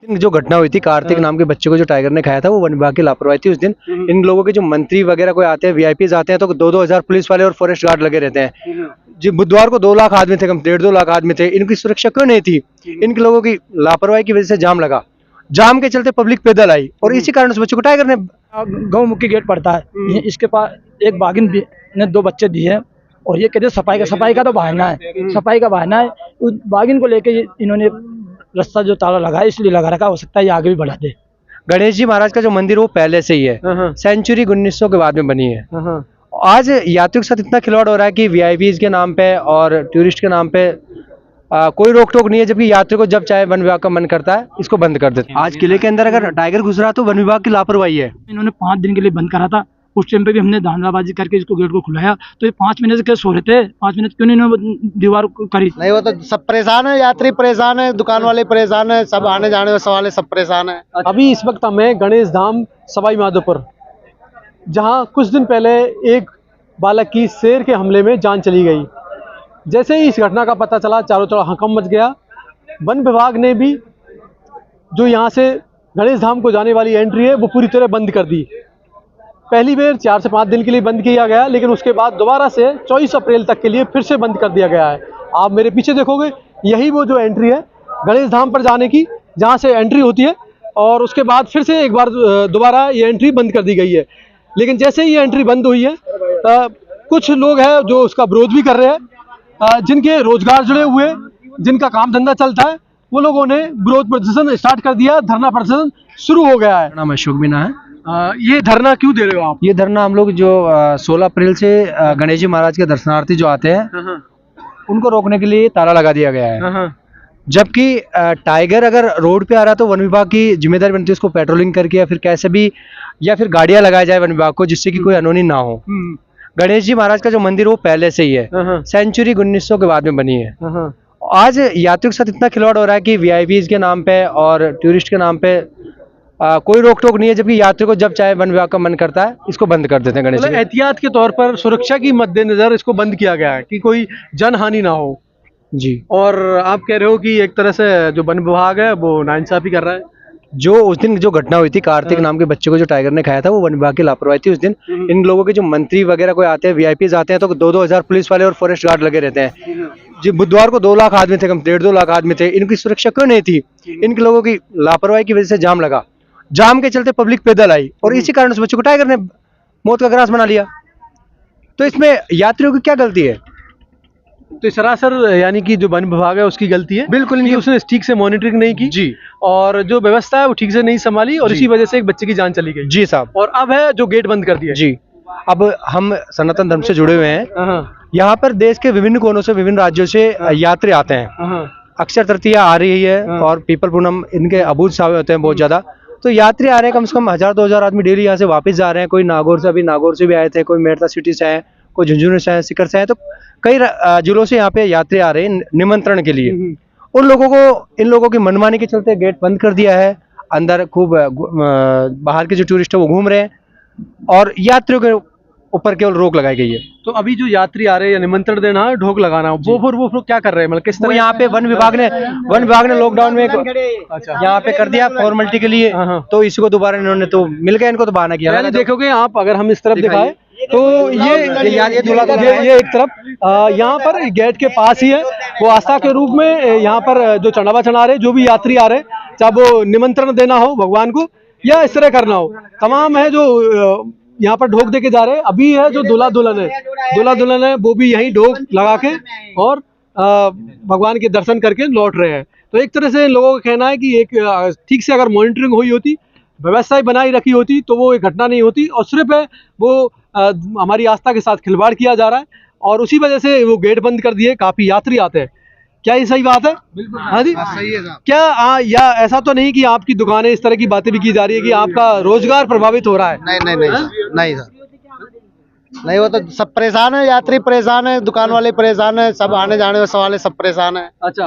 जो घटना हुई थी कार्तिक नाम के बच्चे को जो टाइगर ने खाया था, वो वन विभाग की लापरवाही थी उस दिन। इन लोगों के जो मंत्री वगैरह कोई आते हैं, वीआईपीज आते हैं, तो 2-2 हजार पुलिस वाले और फॉरेस्ट गार्ड लगे रहते हैं। जी, बुधवार को 2 लाख आदमी थे, कम 1.5-2 लाख आदमी थे। इनकी सुरक्षा क्यों नहीं थी? इन लोगों की लापरवाही की वजह से जाम लगा। जाम के चलते पब्लिक पैदल आई और इसी कारण उस बच्चे को टाइगर ने गौमुखी गेट पड़ता है। इसके पास एक बागिन ने 2 बच्चे दिए और ये कहते सफाई का तो बहाना है, सफाई का बहाना है। उस बागिन को लेके इन्होंने रास्ता जो ताला लगा है इसलिए लगा रखा, हो सकता है ये आगे भी बढ़ा दे। गणेश जी महाराज का जो मंदिर वो पहले से ही है, सेंचुरी 1900 के बाद में बनी है। आज यात्रियों के साथ इतना खिलवाड़ हो रहा है कि वीआईपीज के नाम पे और टूरिस्ट के नाम पे कोई रोक टोक नहीं है, जबकि यात्री को जब चाहे वन विभाग का मन करता है इसको बंद कर देते हैं। आज किले के अंदर अगर टाइगर घुस रहा तो वन विभाग की लापरवाही है। इन्होंने 5 दिन के लिए बंद करा था, उस टाइम पे भी हमने धांधलाबाजी करके इसको गेट को खुलाया, तो ये 5 महीने से क्या सो रहे थे? 5 महीने क्यों नहीं दीवार करी? नहीं, वो तो सब परेशान है, यात्री परेशान है, दुकान वाले परेशान है, सब आने जाने वाले सब परेशान है। अभी इस वक्त हमें गणेश धाम सवाई माधोपुर, जहां कुछ दिन पहले एक बालक की शेर के हमले में जान चली गई। जैसे ही इस घटना का पता चला, चारों तरफ हकम मच गया। वन विभाग ने भी जो यहाँ से गणेश धाम को जाने वाली एंट्री है वो पूरी तरह बंद कर दी। पहली बार 4 से 5 दिन के लिए बंद किया गया, लेकिन उसके बाद दोबारा से 24 अप्रैल तक के लिए फिर से बंद कर दिया गया है। आप मेरे पीछे देखोगे, यही वो जो एंट्री है गणेश धाम पर जाने की, जहाँ से एंट्री होती है, और उसके बाद फिर से एक बार दोबारा ये एंट्री बंद कर दी गई है। लेकिन जैसे ही ये एंट्री बंद हुई है, कुछ लोग हैं जो उसका विरोध भी कर रहे हैं। जिनके रोजगार जुड़े हुए, जिनका काम धंधा चलता है, वो लोगों ने विरोध प्रदर्शन स्टार्ट कर दिया, धरना प्रदर्शन शुरू हो गया है। नाम अशोक मीना है। ये धरना क्यों दे रहे हो आप? ये धरना हम लोग जो 16 अप्रैल से गणेश जी महाराज के दर्शनार्थी जो आते हैं उनको रोकने के लिए ताला लगा दिया गया है। जबकि टाइगर अगर रोड पे आ रहा है तो वन विभाग की जिम्मेदारी बनती है उसको पेट्रोलिंग करके या फिर कैसे भी, या फिर गाड़ियां लगाया जाए वन विभाग को, जिससे कि कोई अनहोनी ना हो। गणेश जी महाराज का जो मंदिर वो पहले से ही है, सेंचुरी 1900 के बाद में बनी है। आज यात्रियों के साथ इतना खिलवाड़ हो रहा है कि वीआईपीज के नाम पे और टूरिस्ट के नाम पे कोई रोक टोक नहीं है, जबकि यात्री को जब चाहे वन विभाग का मन करता है इसको बंद कर देते हैं। गणेश जी एहतियात के तौर पर, सुरक्षा की मद्देनजर इसको बंद किया गया है कि कोई जनहानि ना हो। जी। और आप कह रहे हो कि एक तरह से जो वन विभाग है वो नाइंसाफी कर रहा है। जो उस दिन जो घटना हुई थी कार्तिक नाम के बच्चे को जो टाइगर ने खाया था, वो वन विभाग की लापरवाही थी उस दिन। इन लोगों के जो मंत्री वगैरह कोई आते हैं, वीआईपीज आते हैं, तो 2-2 हजार पुलिस वाले और फॉरेस्ट गार्ड लगे रहते हैं। जी, बुधवार को 2 लाख आदमी थे, कम 1.5-2 लाख आदमी थे। इनकी सुरक्षा क्यों नहीं थी? इन लोगों की लापरवाही की वजह से जाम लगा। जाम के चलते पब्लिक पैदल आई और इसी कारण उस बच्चे को टाइगर ने मौत का ग्रास बना लिया। तो इसमें यात्रियों की क्या गलती है? तो सरासर यानी कि जो वन विभाग है उसकी गलती है। बिल्कुल नहीं, उसने ठीक से मॉनिटरिंग नहीं की जी, और जो व्यवस्था है वो ठीक से नहीं संभाली, और इसी वजह से एक बच्चे की जान चली गई। जी साहब। और अब है जो गेट बंद कर दिया जी। अब हम सनातन धर्म से जुड़े हुए हैं। यहाँ पर देश के विभिन्न कोनों से, विभिन्न राज्यों से यात्री आते हैं। अक्षय तृतीया आ रही है और पीपल पूनम, इनके अबूझ सावे होते हैं बहुत ज्यादा। तो यात्री आ रहे हैं, कम से कम 1000-2000 आदमी डेली यहाँ से वापस जा रहे हैं। कोई नागौर से, अभी नागौर से भी आए थे, कोई मेरठ सिटी से आए, कोई झुंझुनू से आए, सीकर से आए। तो कई जिलों से यहाँ पे यात्री आ रहे हैं निमंत्रण के लिए। उन लोगों को, इन लोगों की मनमानी के चलते गेट बंद कर दिया है। अंदर खूब बाहर के जो टूरिस्ट है वो घूम रहे हैं और यात्रियों के ऊपर केवल रोक लगाई गई है। तो अभी जो यात्री आ रहे हैं या निमंत्रण देना, ढोक लगाना, वो क्या कर रहे हैं? मतलब किस तरह? यहाँ पे वन विभाग ने लॉकडाउन में यहाँ पे कर दिया फॉर्मेलिटी के लिए, तो इसी को दोबारा इन्होंने, तो मिल गया इनको, तो बहाना किया। देखोगे आप, अगर हम इस तरफ दिखाए तो ये एक तरफ यहाँ पर गेट के पास ही है, वो आस्था के रूप में यहाँ पर जो चढ़ावा चढ़ा रहे, जो भी यात्री आ रहे, चाहे वो निमंत्रण देना हो भगवान को या इस तरह करना हो, तमाम है जो यहाँ पर ढोक देके जा रहे हैं। अभी है जो दूल्हा दुल्हन है वो भी यहीं ढोक लगा के और भगवान के दर्शन करके लौट रहे हैं। तो एक तरह से इन लोगों का कहना है कि एक ठीक से अगर मॉनिटरिंग हुई होती, व्यवस्था बनाई रखी होती, तो वो एक घटना नहीं होती। और सिर्फ है वो हमारी आस्था के साथ खिलवाड़ किया जा रहा है और उसी वजह से वो गेट बंद कर दिए। काफी यात्री आते हैं। क्या ये सही बात है? बिल्कुल हाँ जी, सही है साहब। क्या या ऐसा तो नहीं कि आपकी दुकानें, इस तरह की बातें भी की जा रही है कि आपका रोजगार प्रभावित हो रहा है? नहीं सर, नहीं, वो तो सब परेशान है, यात्री परेशान है, दुकान वाले परेशान है, सब आने जाने वाले सब परेशान है। अच्छा,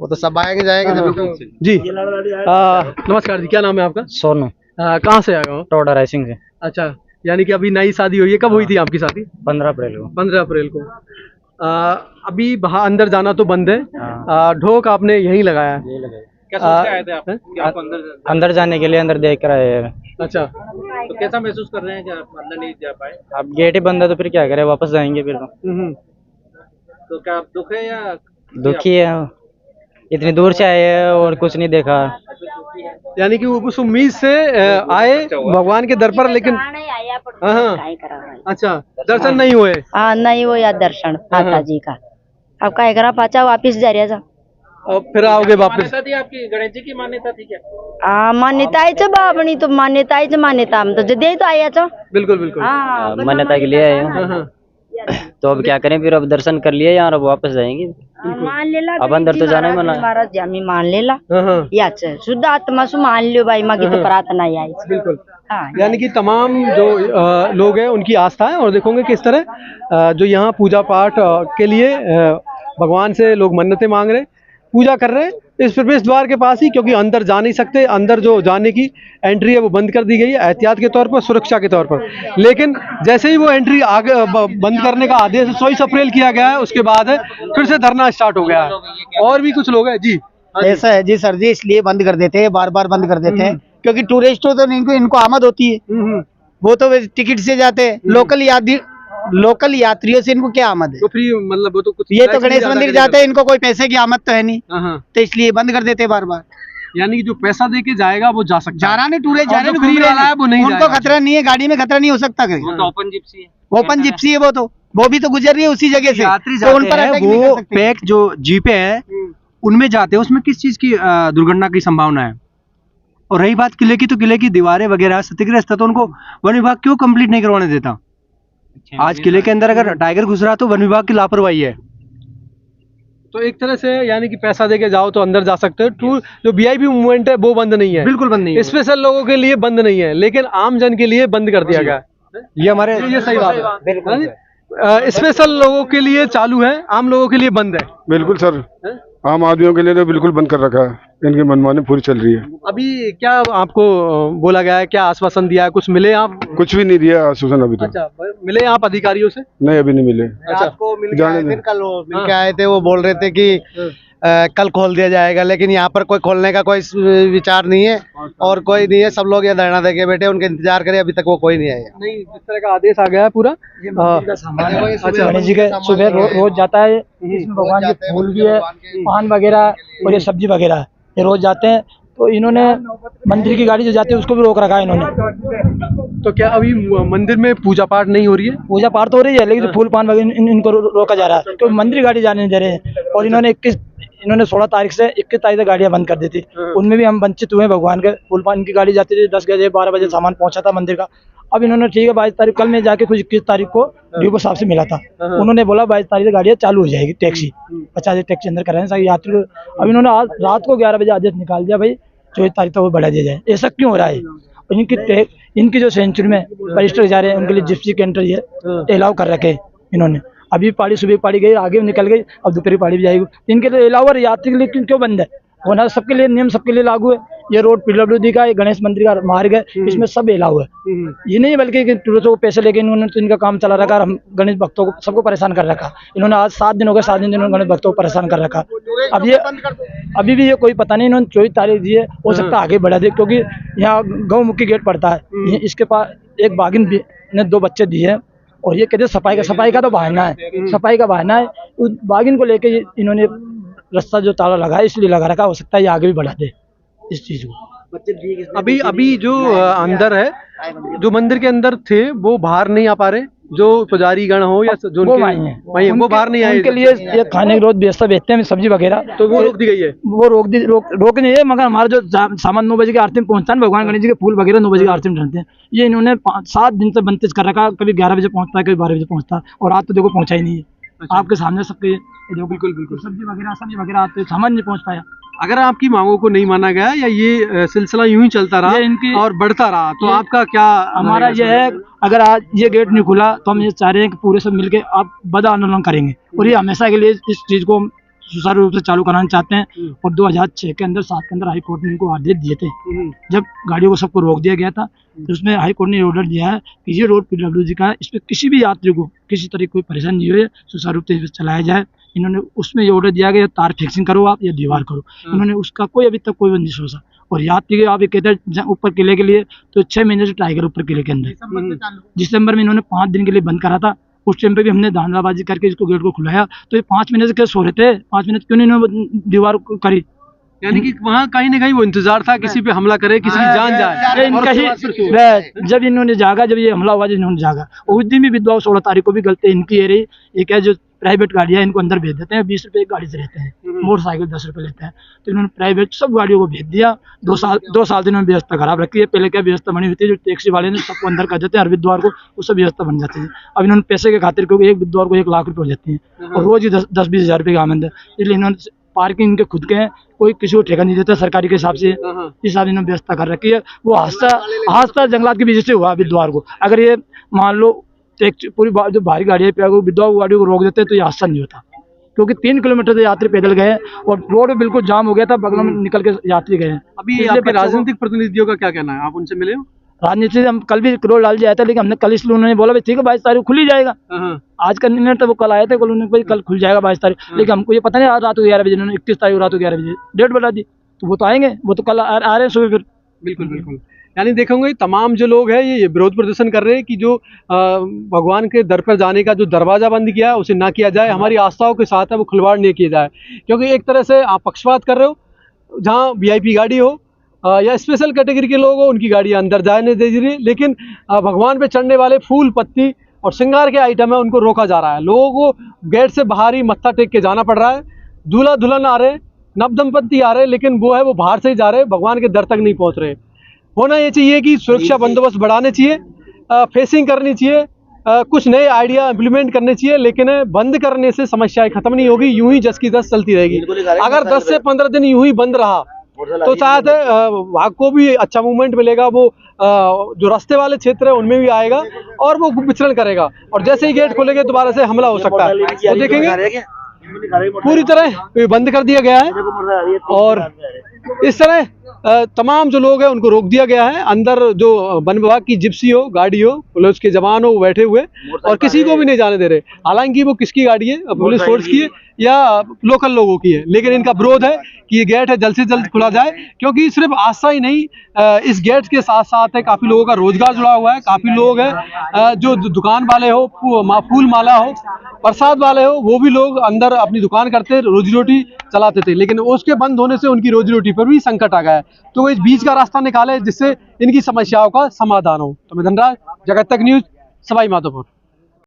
वो तो सब आएंगे जाएंगे। जी नमस्कार जी, क्या नाम है आपका? सोनू। कहाँ से आए हो? टोडा राइसिंग से। अच्छा, यानी कि अभी नई शादी हुई है। कब हुई थी आपकी शादी? 15 अप्रैल को। 15 अप्रैल को। अभी बाहर अंदर जाना तो बंद है। ढोक आपने यहीं लगाया है। क्या सोच के आए थे आप कि आपको अंदर जाने के लिए अंदर देख कर आए हैं। अच्छा, तो कैसा महसूस कर रहे हैं कि आप अंदर नहीं जा पाए? अब गेट ही बंद है तो फिर क्या करें, वापस जाएंगे फिर तो। तो क्या आप दुख है या दुखी है, इतनी दूर से आए हैं और कुछ नहीं देखा। यानी कि वो उस उम्मीद से आए भगवान के दर पर, लेकिन हाँ, अच्छा, दर्शन नहीं हुए। हाँ नहीं वो याद दर्शन माता जी का। अब क्या करा पाचा वापिस जा रहा था। और फिर आओगे वापस? मान्यता थी आपकी, गणेश जी की मान्यता थी क्या? हाँ मान्यता है बाबनी तो मान्यता हम तो जदे तो आया तो। बिल्कुल बिल्कुल। हाँ मान्यता के लिए आए हैं। तो अब क्या करें, फिर अब दर्शन कर लिए यार, अब वापस जाएंगे। मान लेला अब अंदर तो जाना ही मना है। महाराज जामी मान लेला याच शुद्ध आत्मा सु मान लियो भाई माँ की तो प्रार्थना ही आई। बिल्कुल। हाँ यानी कि तमाम जो लोग हैं उनकी आस्था है, और देखोगे किस तरह जो यहाँ पूजा पाठ के लिए भगवान से लोग मन्नतें मांग रहे, पूजा कर रहे हैं इस प्रवेश द्वार के पास ही, क्योंकि अंदर जा नहीं सकते। अंदर जो जाने की एंट्री है वो बंद कर दी गई है एहतियात के तौर पर, सुरक्षा के तौर पर। लेकिन जैसे ही वो एंट्री आगे बंद करने का आदेश 24 अप्रैल किया गया है, उसके बाद फिर से धरना स्टार्ट हो गया है। और भी कुछ लोग हैं जी। ऐसा है जी सर जी, इसलिए बंद कर देते हैं, बार बार बंद कर देते हैं, क्योंकि टूरिस्टों तो इनको आमद होती है। वो तो टिकट से जाते हैं, लोकल यात्रियों से इनको क्या आमद है? तो फ्री मतलब वो तो कुछ, ये तो गणेश मंदिर जाते हैं, इनको कोई पैसे की आमद तो है नहीं, तो इसलिए बंद कर देते हैं बार बार। यानी कि जो पैसा दे के जाएगा वो जा सकता है। जा रहा नहीं, टूरिस्ट जा रहे हैं, फ्री वाला है वो नहीं उनको जाएगा। खतरा नहीं है, गाड़ी में खतरा नहीं हो सकता कहीं। वो तो ओपन जिप्सी है। ओपन जिप्सी है, वो भी तो गुजर रही है उसी जगह से। यात्री तो उन जाते पर हैं, अटैक नहीं कर वो सकते। पैक जो जीपे हैं उनमें जाते हैं, उसमें किस चीज की दुर्घटना की संभावना है? और रही बात किले की, तो किले की दीवारें वगैरह क्षतिग्रस्त है, तो उनको वन विभाग क्यों कंप्लीट नहीं करवाने देता? आज किले के अंदर अगर टाइगर घुस रहा तो वन विभाग की लापरवाही है। तो एक तरह से यानी कि पैसा दे के जाओ तो अंदर जा सकते हो। टूर जो वीआईपी मूवमेंट है वो बंद नहीं है, बिल्कुल बंद नहीं है। स्पेशल लोगों के लिए बंद नहीं है, लेकिन आम जन के लिए बंद कर दिया गया है। ये हमारे ये सही बात है। स्पेशल लोगों के लिए चालू है, आम लोगों के लिए बंद है। बिल्कुल सर, आम आदमियों के लिए तो बिल्कुल बंद कर रखा है, इनकी मनमानी पूरी चल रही है। अभी क्या आपको बोला गया है, क्या आश्वासन दिया है, कुछ मिले आप? कुछ भी नहीं दिया आश्वासन अभी तक। अच्छा, मिले आप अधिकारियों से? नहीं, अभी नहीं मिले। रात को मिल के आए थे, कल वो मिल के आए थे, वो बोल रहे थे कि कल खोल दिया जाएगा, लेकिन यहाँ पर कोई खोलने का कोई विचार नहीं है और कोई नहीं है। सब लोग यहाँ धरना देके बैठे, उनके इंतजार करें, अभी तक वो कोई नहीं आया। नहीं, जिस तरह का आदेश आ गया है पूरा। अच्छा, गणेश जी के सुबह रोज जाता है, इसमें भगवान के फूल भी है, पान वगैरह और ये सब्जी वगैरह है, ये रोज जाते हैं। तो इन्होंने मंदिर की गाड़ी जो जाती है उसको भी रोक रखा है इन्होंने। तो क्या अभी मंदिर में पूजा पाठ नहीं हो रही है? पूजा पाठ तो हो रही है, लेकिन फूल पान वगैरह इनको रोका जा रहा है, क्योंकि मंदिर गाड़ी जाने नहीं दे रहे हैं। और इन्होंने 16 तारीख से 21 तारीख तक गाड़ियां बंद कर दी थी, उनमें भी हम वंचित हुए। भगवान के फूल पान की गाड़ी जाती थी, 10 बजे 12 बजे सामान पहुंचा था मंदिर का। अब इन्होंने ठीक है 22 तारीख, कल मैं जाके कुछ 21 तारीख को डीओ साहब से मिला था, उन्होंने बोला 22 तारीख से गाड़ियाँ चालू हो जाएगी, टैक्सी 50 टैक्सी अंदर कराएंगे सारे यात्री को। अब इन्होंने आज रात को 11 बजे आदेश निकाल दिया, भाई 24 तारीख तक वो बढ़ा दिया जाए। ऐसा क्यों हो रहा है? इनकी जो सेंचुरी में रजिस्टर जा रहे हैं उनके लिए जिप्सी की एंट्री है, अलाउ कर रखे हैं इन्होंने। अभी पाड़ी सुबह पाड़ी गई, आगे निकल गई, अब दोपहरी पाड़ी भी जाएगी। इनके लिए अलाउ और यात्री के लिए क्यों बंद है? होना सबके लिए, नियम सबके लिए लागू है। ये रोड PWD का, ये गणेश मंदिर का मार्ग है, इसमें सब अलाउ है। ये नहीं बल्कि टूरिस्टों को पैसे लेके इन्होंने तो इनका काम चला रखा, हम गणेश भक्तों को सबको परेशान कर रखा। इन्होंने आज 7 दिन हो गए, 7 दिन इन्होंने गणेश भक्तों को परेशान कर रखा। अब ये अभी भी ये कोई पता नहीं, इन्होंने 24 तारीख दी है, हो सकता है आगे बढ़ा दे, क्योंकि यहाँ गौमुखी गेट पड़ता है, इसके पास एक बागिन ने 2 बच्चे दिए हैं। और ये कहते सफाई का तो बहाना है, सफाई का बहाना है। उस बागिन को लेके इन्होंने रास्ता जो ताला लगा है इसलिए लगा रखा, हो सकता है ये आगे भी बढ़ा दे इस चीज को। अभी जो अंदर है, जो मंदिर के अंदर थे वो बाहर नहीं आ पा रहे, जो पुजारी गण हो या जो वो वहीं वो बाहर नहीं आए। उनके लिए ये खाने की रोज व्यवस्था भेजते हैं सब्जी वगैरह, तो वो रोक दी गई है। वो रोक नहीं है, मगर हमारा जो सामान 9 बजे की आरती में पहुंचता है, भगवान गणेश जी के फूल वगैरह 9 बजे की आरती में रहते हैं, ये इन्होंने 7 दिन से बंदिश कर रखा। कभी 11 बजे पहुंचता है, कभी 12 बजे पहुंचता है, और आज तो देखो पहुंचा ही नहीं है। आपके सामने सबके बिल्कुल सब्जी वगैरह आते, सामान नहीं पहुंच पाया। अगर आपकी मांगों को नहीं माना गया या ये सिलसिला यूं ही चलता रहा इनकी और बढ़ता रहा, तो आपका क्या? हमारा यह है, अगर आज ये गेट नहीं खुला तो हम ये चाह रहे हैं कि पूरे सब मिलके आप बड़ा आंदोलन करेंगे, और ये हमेशा के लिए इस चीज को सुचारू रूप से चालू कराना चाहते हैं। और 2006 के अंदर 7 के अंदर हाई कोर्ट ने इनको आदेश दिए थे, जब गाड़ियों को सबको रोक दिया गया था, तो उसमें हाई कोर्ट ने ऑर्डर दिया है कि ये रोड PWD का है, इस पर किसी भी यात्री को किसी तरह कोई परेशानी नहीं हो, सुचारू रूप से चलाया जाए। इन्होंने उसमें ये ऑर्डर दिया गया तार फिक्सिंग करो आप या दीवार करो, इन्होंने उसका कोई अभी तक कोई नहीं सोचा। और यात्री के आप ये कहते हैं ऊपर किले के लिए तो 6 महीने से टाइगर ऊपर किले के अंदर, दिसंबर में इन्होंने 5 दिन के लिए बंद करा था। उस टाइम पे भी हमने धांधलाबाजी करके इसको गेट को खुलाया, तो ये 5 महीने से क्या सो रहे थे, 5 महीने क्यों नहीं इन्होंने दीवार करी। यानी कि वहाँ कहीं ना कहीं वो इंतजार था किसी पे हमला करे, किसी की जान जाए। इनका ही जब इन्होंने जागा, जब ये हमला हुआ, जब इन्होंने जागा, और उस दिन भी विधवा 16 तारीख को भी गलती इनकी है रही। ये क्या जो प्राइवेट गाड़ियाँ इनको अंदर भेज देते हैं, 20 रुपए एक गाड़ी से रहते हैं, मोटरसाइकिल 10 रुपए लेते हैं, तो इन्होंने प्राइवेट सब गाड़ियों को भेज दिया। 2 साल से इन्होंने व्यवस्था खराब रखी है। पहले क्या व्यवस्था बनी हुई थी, जो टैक्सी वाले ने सबको अंदर कर देते हैं, हर विद्वार को उससे व्यवस्था बन जाती है। अब इन्होंने पैसे के खातिर, क्योंकि एक विद्वार को 1 लाख रुपये हो जाती है और रोज ही 10-20 हज़ार रुपये की आमदन है, इसलिए इन्होंने पार्किंग इनके खुद के हैं, कोई किसी को ठेका नहीं देता सरकारी के हिसाब से, इस हिसाब से इन्होंने व्यवस्था कर रखी है। वो हादसा जंगलात की वजह से हुआ विद्वार को। अगर ये मान लो एक पूरी जो भारी गाड़ी है विधवा गाड़ियों को रोक देते तो ये हादसा नहीं होता, क्योंकि 3 किलोमीटर से यात्री पैदल गए और रोड में बिल्कुल जाम हो गया था, बगलों में निकल के यात्री गए। अभी आपके राजनीतिक प्रतिनिधियों का क्या कहना है, आप उनसे मिले हो? राजनीति से हम कल भी करोड़ डाल दिया था, लेकिन हमने कल इसलिए उन्होंने बोला भाई ठीक है 22 तारीख खुल ही जाएगा। आज का निर्णय तो वो कल आए थे, कल उन्होंने भाई कल खुल जाएगा 22 तारीख, लेकिन हमको ये पता नहीं आज रात को 11 बजे उन्होंने 31 तारीख रात को 11 बजे डेट बढ़ा दी, तो वो तो आएंगे, वो तो कल आ रहे हैं सुबह फिर। बिल्कुल बिल्कुल। यानी देखोगे तमाम जो लोग हैं ये विरोध प्रदर्शन कर रहे हैं कि जो भगवान के दर पर जाने का जो दरवाज़ा बंद किया है उसे ना किया जाए, हमारी आस्थाओं के साथ है वो खिलवाड़ नहीं किया जाए। क्योंकि एक तरह से आप पक्षपात कर रहे हो, जहाँ VIP गाड़ी हो या स्पेशल कैटेगरी के लोग हो उनकी गाड़ियाँ अंदर जाने दे रही है, लेकिन भगवान पे चढ़ने वाले फूल पत्ती और श्रृंगार के आइटम है उनको रोका जा रहा है। लोगों को गेट से बाहर ही मत्था टेक के जाना पड़ रहा है। दूल्हा दुल्हन आ रहे, नव दंपत्ति आ रहे, लेकिन वो है वो बाहर से ही जा रहे, भगवान के दर तक नहीं पहुँच रहे। होना ये चाहिए कि सुरक्षा बंदोबस्त बढ़ाने चाहिए, फेसिंग करनी चाहिए, कुछ नए आइडिया इम्प्लीमेंट करने चाहिए, लेकिन बंद करने से समस्याएं खत्म नहीं होगी, यूं ही 10 की 10 चलती रहेगी। अगर 10 से 15 दिन यूं ही बंद रहा तो शायद वहाँ को भी अच्छा मूवमेंट मिलेगा, वो जो रास्ते वाले क्षेत्र है उनमें भी आएगा और वो विचरण करेगा, और जैसे ही गेट खोलेंगे दोबारा से हमला हो सकता है। तो देखेंगे पूरी तरह बंद कर दिया गया है और इस तरह तमाम जो लोग हैं उनको रोक दिया गया है। अंदर जो वन विभाग की जिप्सी हो, गाड़ी हो, पुलिस के जवान हो वो बैठे हुए और किसी को भी नहीं जाने दे रहे। हालांकि वो किसकी गाड़ी है, पुलिस फोर्स की है या लोकल लोगों की है, लेकिन इनका विरोध है कि ये गेट है जल्द से जल्द खुला जाए, क्योंकि सिर्फ आस्था ही नहीं, इस गेट के साथ साथ है काफ़ी लोगों का रोजगार जुड़ा हुआ है। काफ़ी लोग हैं जो दुकान वाले हो, फूल माला हो, प्रसाद वाले हो, वो भी लोग अंदर अपनी दुकान करते, रोजी रोटी चलाते थे, लेकिन उसके बंद होने से उनकी रोजी रोटी पर भी संकट आ गया है। तो वो इस बीच का रास्ता निकाले जिससे इनकी समस्याओं का समाधान हो। तो मैं धनराज, जगत तक न्यूज़, सवाई माधोपुर।